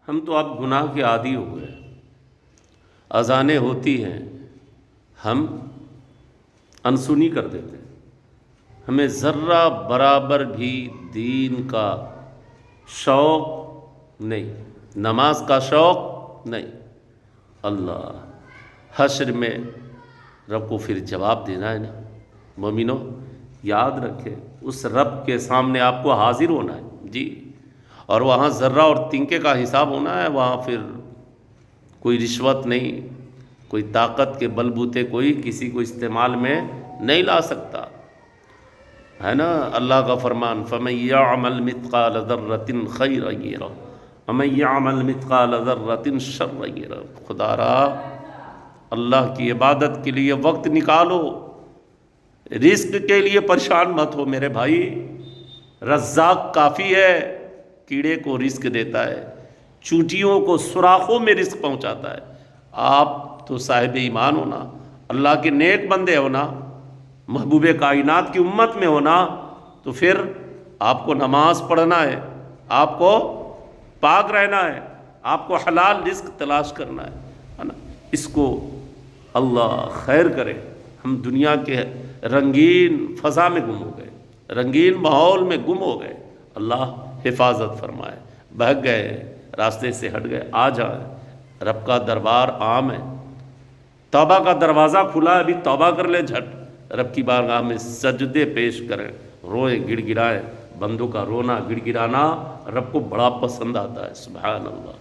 ہم تو اب گناہ کے عادی ہو گئے، اذانیں ہوتی ہیں ہم انسنی کر دیتے ہیں، ہمیں ذرہ برابر بھی دین کا شوق نہیں، نماز کا شوق نہیں۔ اللہ حشر میں رب کو پھر جواب دینا ہے نا، مومنو یاد رکھے اس رب کے سامنے آپ کو حاضر ہونا ہے جی، اور وہاں ذرہ اور تنکے کا حساب ہونا ہے۔ وہاں پھر کوئی رشوت نہیں، کوئی طاقت کے بل بوتے کوئی کسی کو استعمال میں نہیں لا سکتا، ہے نا۔ اللہ کا فرمان فَمَن يَعْمَلْ مِثْقَالَ ذَرَّةٍ خَيْرًا يَرَهُ وَمَن يَعْمَلْ مِثْقَالَ ذَرَّةٍ شَرًّا يَرَهُ۔ خدا را اللہ کی عبادت کے لیے وقت نکالو، رزق کے لیے پریشان مت ہو میرے بھائی، رزاق کافی ہے، کیڑے کو رزق دیتا ہے، چونٹیوں کو سوراخوں میں رزق پہنچاتا ہے۔ آپ تو صاحب ایمان ہونا، اللہ کے نیک بندے ہونا، محبوب کائنات کی امت میں ہونا، تو پھر آپ کو نماز پڑھنا ہے، آپ کو پاک رہنا ہے، آپ کو حلال رزق تلاش کرنا ہے نا۔ اس کو اللہ خیر کرے، ہم دنیا کے رنگین فضا میں گم ہو گئے، رنگین ماحول میں گم ہو گئے، اللہ حفاظت فرمائے، بہک گئے، راستے سے ہٹ گئے، آ جائیں، رب کا دربار عام ہے، توبہ کا دروازہ کھلا ہے، ابھی توبہ کر لے جھٹ، رب کی بارگاہ میں سجدے پیش کریں، روئیں گڑ گڑائیں۔ بندوں کا رونا گڑ گڑانا رب کو بڑا پسند آتا ہے، سبحان اللہ۔